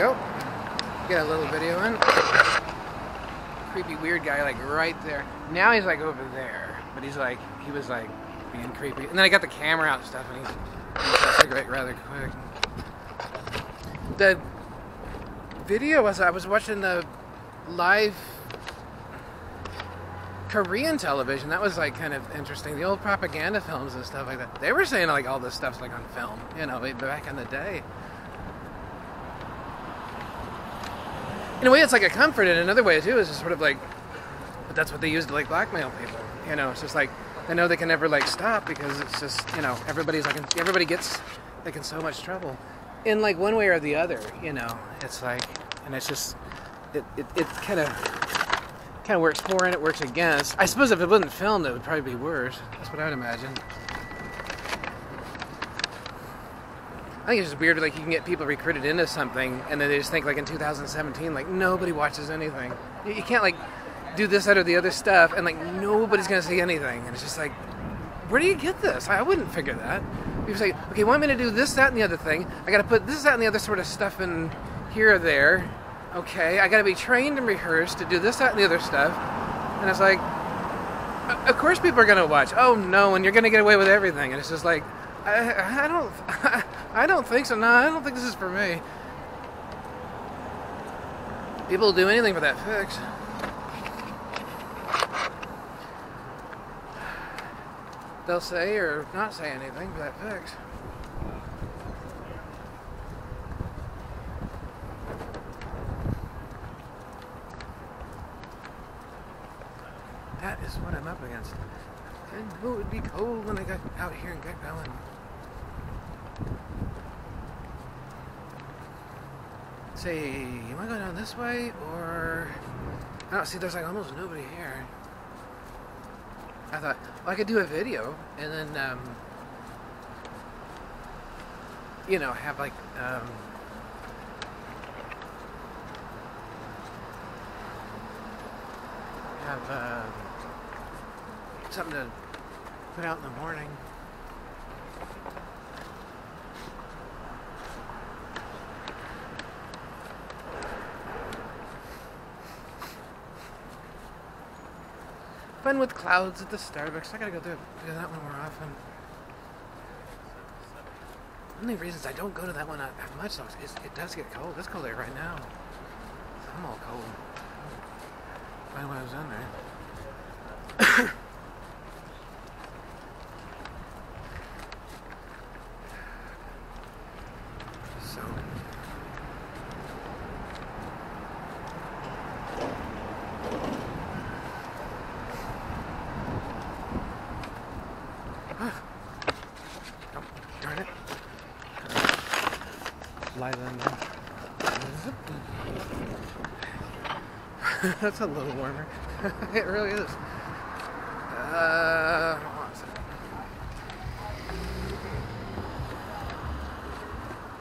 go. Get a little video in. Creepy weird guy like right there. Now he's like over there, but he was like being creepy. And then I got the camera out and stuff, and he's got a cigarette rather quick. The video was I was watching the live Korean television. That was like kind of interesting. The old propaganda films and stuff like that. They were saying like all this stuff's like on film, you know, back in the day. In a way, it's like a comfort. In another way, too, it's just sort of like, but that's what they use to like blackmail people. You know, it's just like they know they can never like stop because it's just, you know, everybody gets like in so much trouble, in like one way or the other. You know, it's like, and it's just it kind of works for and it works against. I suppose if it wasn't filmed, it would probably be worse. That's what I would imagine. I think it's just weird, like you can get people recruited into something and then they just think like in 2017, like nobody watches anything. You can't like do this, that, or the other stuff and like nobody's going to see anything. And it's just like, where do you get this? I wouldn't figure that. People say, okay, want me to do this, that, and the other thing. I got to put this, that, and the other sort of stuff in here or there. Okay, I got to be trained and rehearsed to do this, that, and the other stuff. And it's like, of course people are going to watch. Oh no, and you're going to get away with everything. And it's just like, I don't think so. No, I don't think this is for me. People will do anything for that fix. They'll say or not say anything for that fix. That is what I'm up against. I knew it would be cold when I got out here and got going. Say, you want to go down this way, or... I don't see, there's like almost nobody here. I thought, well, I could do a video, and then, you know, have like, something to put out in the morning. Fun with clouds at the Starbucks. I gotta go do that one more often. One of the reasons I don't go to that one that much though is it does get cold. It's cold there right now. I'm all cold. When I was in there. So. Oh, darn it. Lie then. That's a little warmer. It really is. Hold on a second.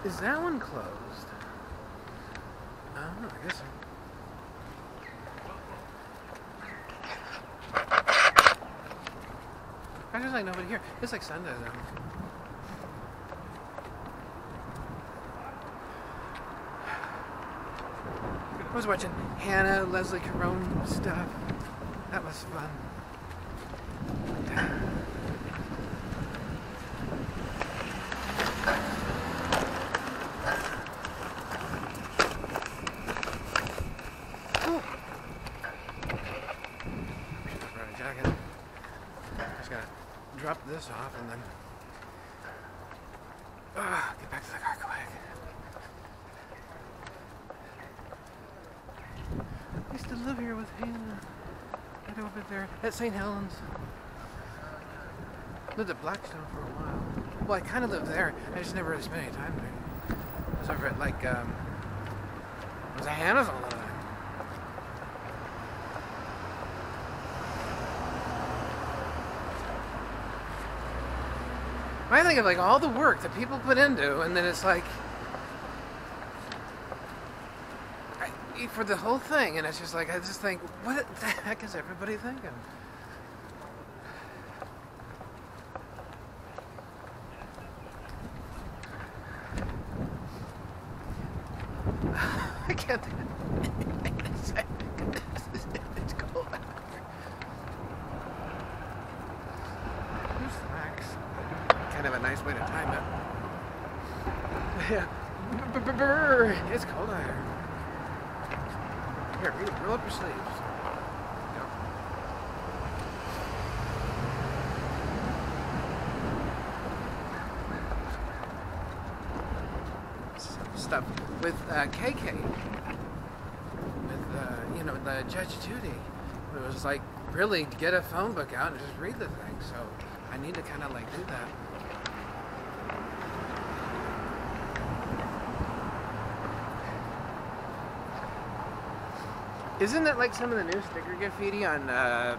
Is that one closed? I don't know, I guess so. There's like nobody here. It's like Sunday though. I was watching Hannah, Leslie Caron stuff. That was fun. Oh. Should have brought a jacket. Just gotta drop this off and then get back to the car quick. I used to live here with Hannah. Right over there at St. Helens. Lived at Blackstone for a while. Well, I kind of lived there. I just never really spent any time there. I was over at like, I was at Hannah's all the time. I think of like all the work that people put into, and then it's like for the whole thing, and it's just like I just think, what the heck is everybody thinking? can't do it. It's cold. Here's the max. Kind of a nice way to time it. Yeah. It's cold out here. Here, roll up your sleeves. Yep. Stuff with KK, with the Judge Judy. It was like really get a phone book out and just read the thing. So I need to kind of like do that. Isn't that like some of the new sticker graffiti on 23rd?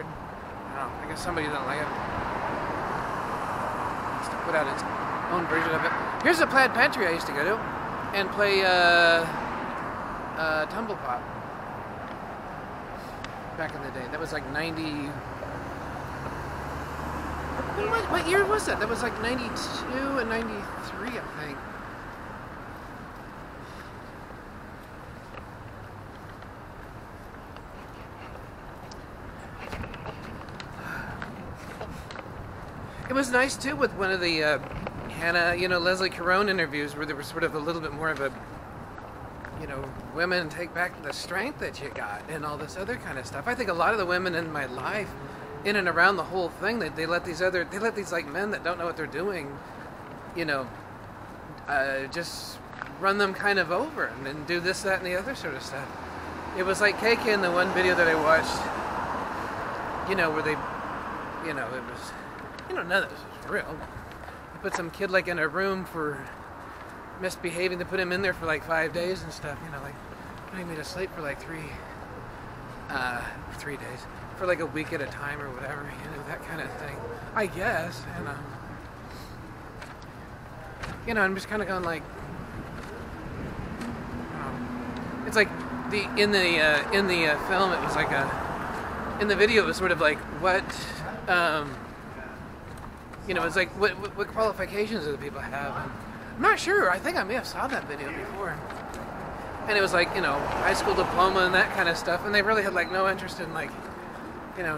Oh, I guess somebody doesn't like it. It's to put out its own version of it. Here's a plaid pantry I used to go to and play Tumble Pop back in the day. That was like 90. What year was that? That was like 92 and 93, I think. It was nice too with one of the Hannah, Leslie Caron interviews where there was sort of a little bit more of a, women take back the strength that you got and all this other kind of stuff. I think a lot of the women in my life, in and around the whole thing, they let these like men that don't know what they're doing, just run them kind of over and then do this, that, and the other sort of stuff. It was like KK in the one video that I watched, where they, it was, none of this was real. They put some kid like in a room for misbehaving. They put him in there for like 5 days and stuff, like putting me to sleep for like 3 days, for like a week at a time or whatever, that kind of thing. I guess, I'm just kind of going like, it's like in the film, it was like in the video, it was sort of like what. It's like what qualifications do the people have? And I'm not sure. I think I may have saw that video before. And it was like, high school diploma and that kind of stuff. And they really had like no interest in like,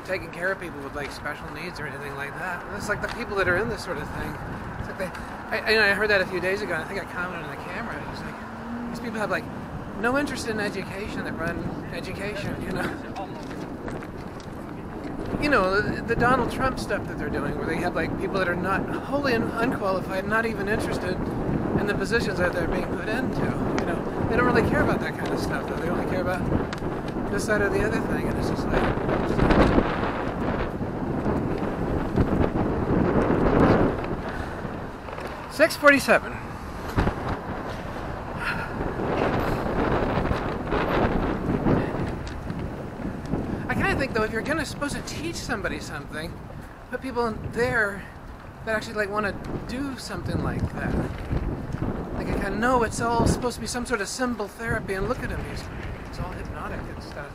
taking care of people with like special needs or anything like that. And it's like the people that are in this sort of thing. It's like I heard that a few days ago, and I think I commented on the camera. It was like, these people have like no interest in education that run education, the Donald Trump stuff that they're doing, where they have like people that are not wholly unqualified, not even interested in the positions that they're being put into. They don't really care about that kind of stuff. Though. They only care about this side or the other thing, and it's just like. 6:47. I think though, if you're supposed to teach somebody something, put people in there that actually like want to do something like that. Like I kind of know it's all supposed to be some sort of symbol therapy, and look at him, it's all hypnotic and stuff,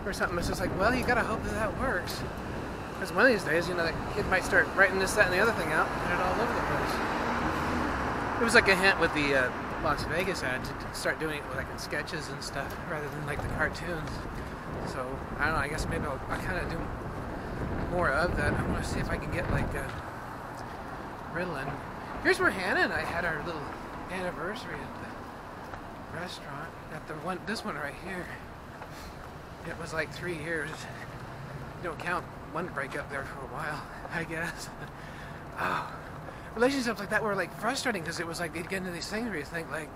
or something. It's just like, well, you gotta hope that works, because one of these days, that kid might start writing this, that, and the other thing out, and put it all over the place. It was like a hint with the Las Vegas ad to start doing it with like in sketches and stuff, rather than like the cartoons. So, I don't know, I guess maybe I'll kind of do more of that. I want to see if I can get like Ritalin. Here's where Hannah and I had our little anniversary at the restaurant. At this one right here. It was like 3 years. You don't count one breakup there for a while, I guess. Oh, relationships like that were like frustrating, because it was like they'd get into these things where you think like,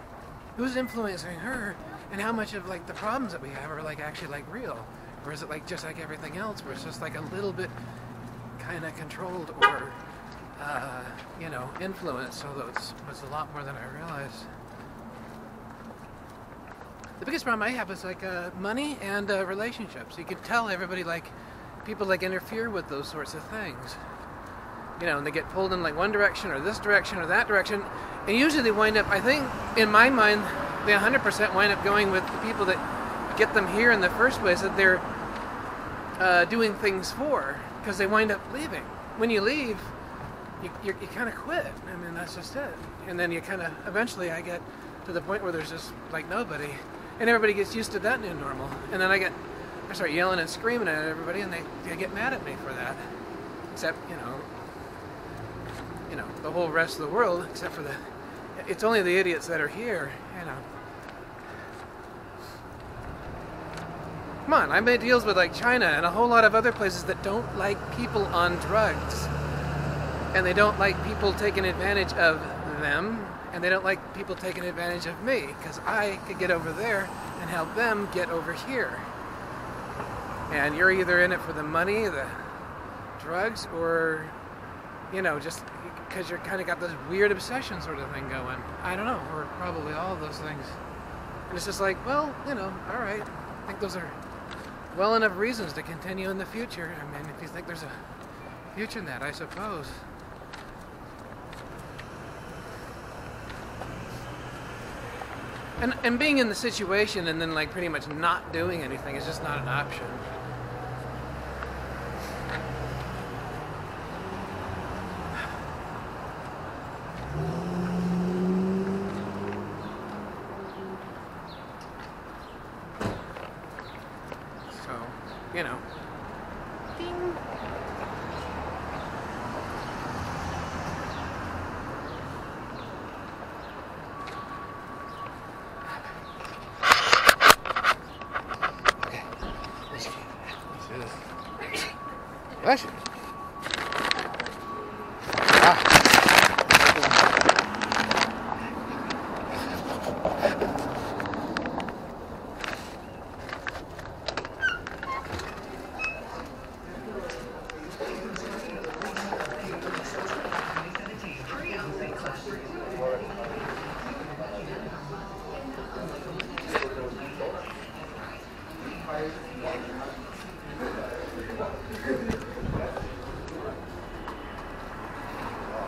who's influencing her? And how much of like the problems that we have are like actually like real, or is it like just like everything else, where it's just like a little bit kind of controlled or influenced? Although it was a lot more than I realized. The biggest problem I have is like money and relationships. You could tell everybody like people like interfere with those sorts of things. And they get pulled in like one direction or this direction or that direction, and usually they wind up, I think, in my mind, they 100% wind up going with the people that get them here in the first place, that they're doing things for, because they wind up leaving. When you leave, you kind of quit. I mean, that's just it. And then you kind of, eventually I get to the point where there's just like nobody, and everybody gets used to that new normal. And then I start yelling and screaming at everybody, and they get mad at me for that. Except, the whole rest of the world, except for it's only the idiots that are here, Come on, I made deals with like China and a whole lot of other places that don't like people on drugs. And they don't like people taking advantage of them, and they don't like people taking advantage of me, because I could get over there and help them get over here. And you're either in it for the money, the drugs, or, just because you're kind of got this weird obsession sort of thing going. I don't know, or probably all of those things. And it's just like, well, all right. I think those are well enough reasons to continue in the future. I mean, if you think there's a future in that, I suppose. And being in the situation and then like pretty much not doing anything is just not an option. So, ding. What?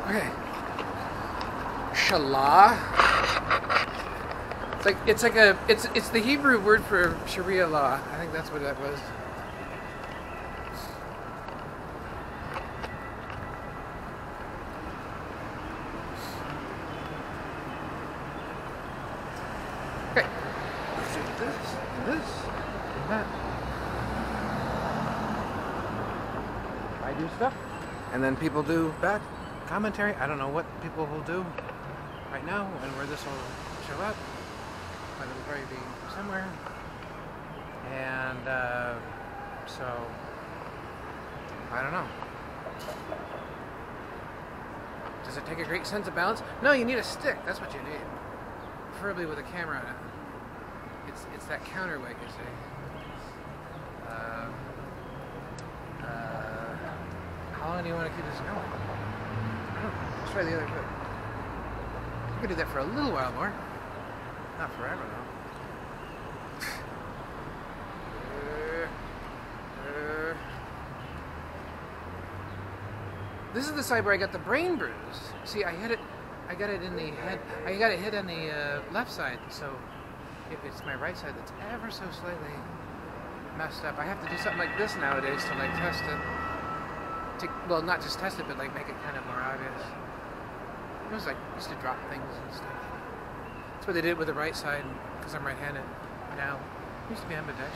Okay. Shalah. It's the Hebrew word for Sharia law. I think that's what that was. Okay. Let's do this, and that. I do stuff, and then people do back commentary. I don't know what people will do right now and where this will show up, but it'll probably be somewhere. And so I don't know. Does it take a great sense of balance? No, you need a stick. That's what you need, preferably with a camera on it. It's that counterweight, you see. How long do you want to keep this going? Let's try the other foot. I could do that for a little while more. Not forever, though. This is the side where I got the brain bruise. See, I got it in the head. I got it hit on the left side, so if it's my right side that's ever so slightly messed up, I have to do something like this nowadays to like test it. Well, not just test it, but like make it kind of more obvious. It was like, used to drop things and stuff. That's what they did with the right side, because I'm right-handed now. I used to be ambidextrous.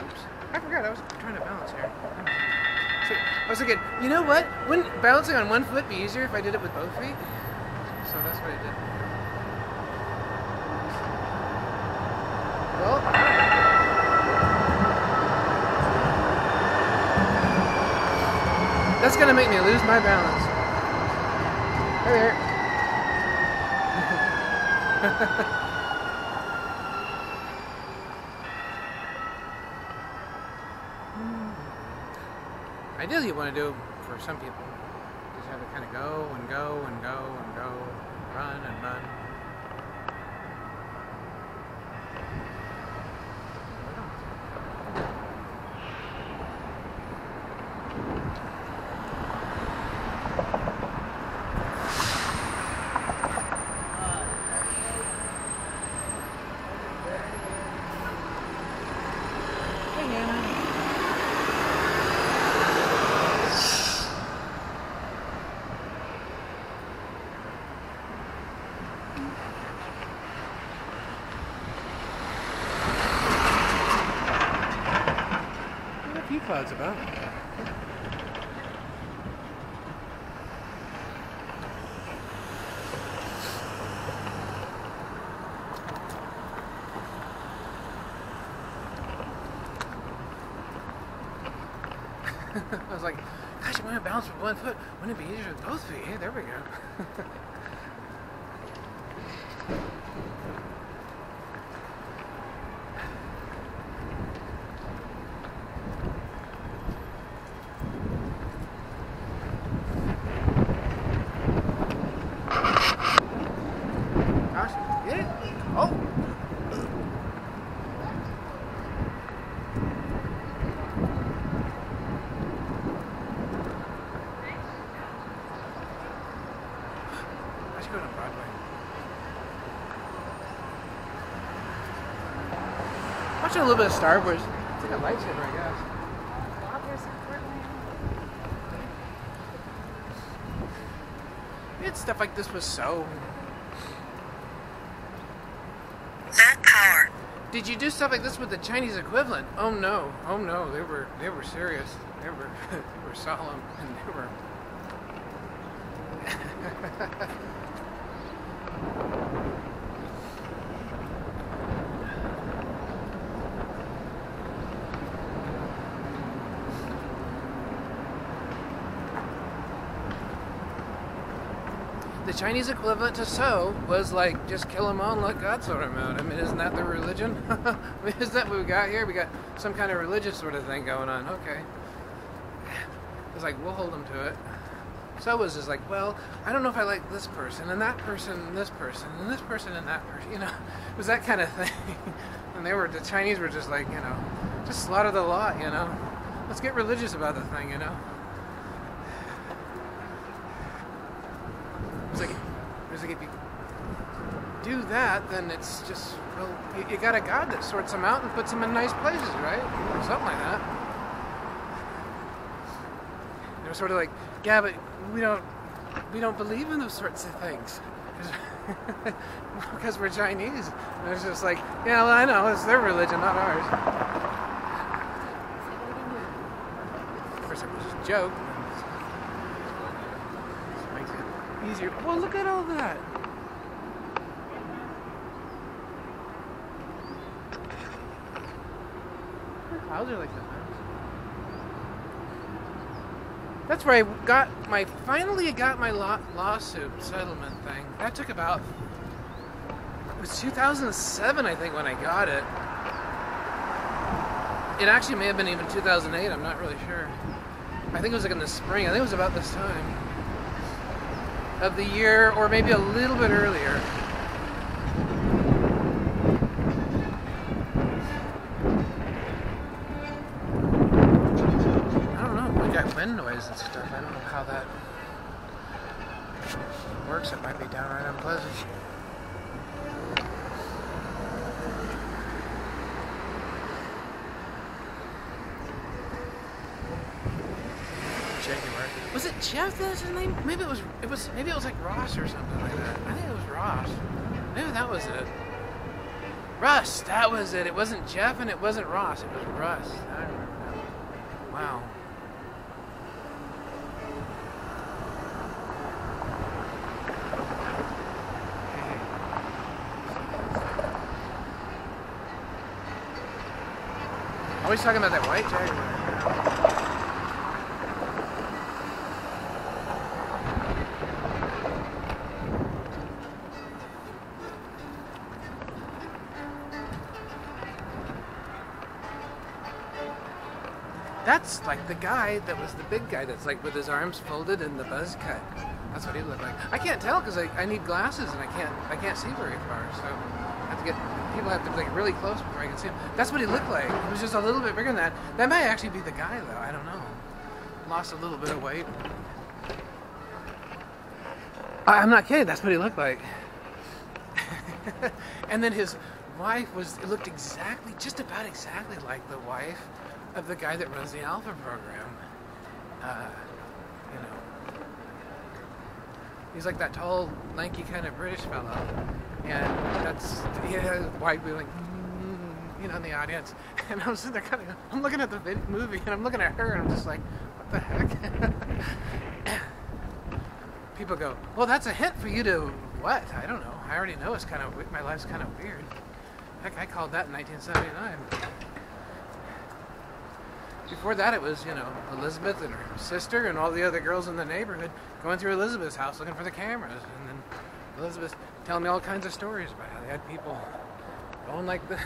Oops. I forgot, I was trying to balance here. So, I was thinking, you know what? Wouldn't balancing on one foot be easier if I did it with both feet? So that's what I did. Well, that's gonna make me lose my balance. Hi there. Ideally, you want to do for some people, just have it kind of go and go and go and go, run and run. pea pods about? I was like, gosh, I'm going to balance with 1 foot. Wouldn't it be easier with both feet? Hey, there we go. Gosh, get it? Oh! Go to Broadway. Watching a little bit of Star Wars. It's like a lightsaber, I guess. It's stuff like this was so. That power. Did you do stuff like this with the Chinese equivalent? Oh no, they were serious. They were they were solemn, and they were. The Chinese equivalent to so was like, just kill them all and let God sort them out. I mean, isn't that the religion? I mean, isn't that what we got here? We got some kind of religious sort of thing going on. Okay. It's like, we'll hold them to it. So was just like, well, I don't know if I like this person, and that person, and this person, and this person, and that person. You know, it was that kind of thing. And the Chinese were just like, you know, just slaughter the lot, you know. Let's get religious about the thing, you know. It was like if you do that, then it's just, well, you got a God that sorts them out and puts them in nice places, right? Something like that. It was sort of like, yeah, but we don't believe in those sorts of things because we're Chinese. And it's just like, yeah, well, I know it's their religion, not ours. Of course, it was just a joke. Easier. Well, look at all that. How's it like that? That's where I finally got my lawsuit settlement thing. That took about, it was 2007, I think, when I got it. It actually may have been even 2008. I'm not really sure. I think it was like in the spring. I think it was about this time of the year, or maybe a little bit earlier. I don't know, we got wind noise and stuff. I don't know how that works. It might be downright unpleasant. January. Was it Jeff? That's his name? Maybe it was like Ross or something like that. I think it was Ross. Maybe that was it. Russ, that was it. It wasn't Jeff and it wasn't Ross. It was Russ. I remember that. Wow. Always talking about that white Jaguar. That's like the guy that was the big guy that's like with his arms folded and the buzz cut. That's what he looked like. I can't tell because I need glasses and I can't see very far. So people have to be like really close before I can see him. That's what he looked like. He was just a little bit bigger than that. That might actually be the guy though. I don't know. Lost a little bit of weight. I'm not kidding. That's what he looked like. And then his wife looked just about exactly like the wife of the guy that runs the Alpha program. You know, he's like that tall, lanky kind of British fellow, and that's his wife be like, you know, in the audience, and I'm sitting there kind of, I'm looking at the movie, and I'm looking at her, and I'm just like, what the heck? People go, well, that's a hint for you to what? I don't know. I already know it's kind of, my life's kind of weird. Heck, I called that in 1979. Before that, it was, you know, Elizabeth and her sister and all the other girls in the neighborhood going through Elizabeth's house looking for the cameras. And then Elizabeth telling me all kinds of stories about how they had people going like the...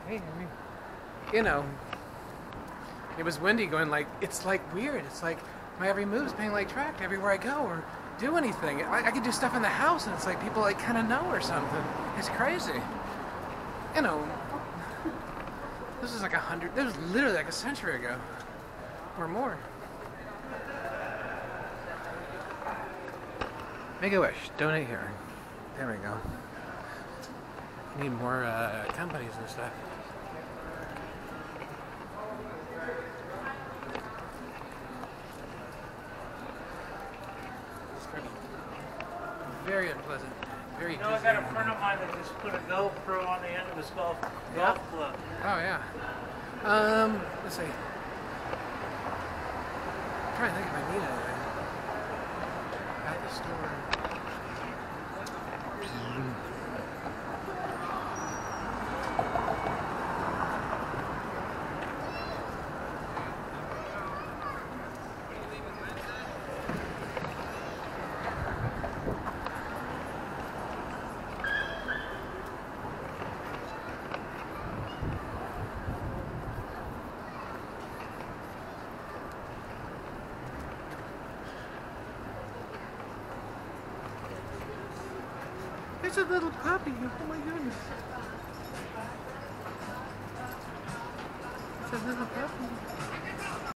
Hey, I mean, you know, it was Wendy going like, it's like weird. It's like my every move's being like tracked everywhere I go or do anything. I could do stuff in the house and it's like people like kind of know or something. It's crazy. You know, this was like this was literally like a century ago or more. Make a wish, donate here. There we go. Need more companies and stuff. Very unpleasant. Very. You know, I got a friend of mine that just put a GoPro on the end of his golf club. Oh yeah. Let's see. I'm trying to think if I need anything at the store. It's a little puppy. Oh my goodness. It's a little puppy.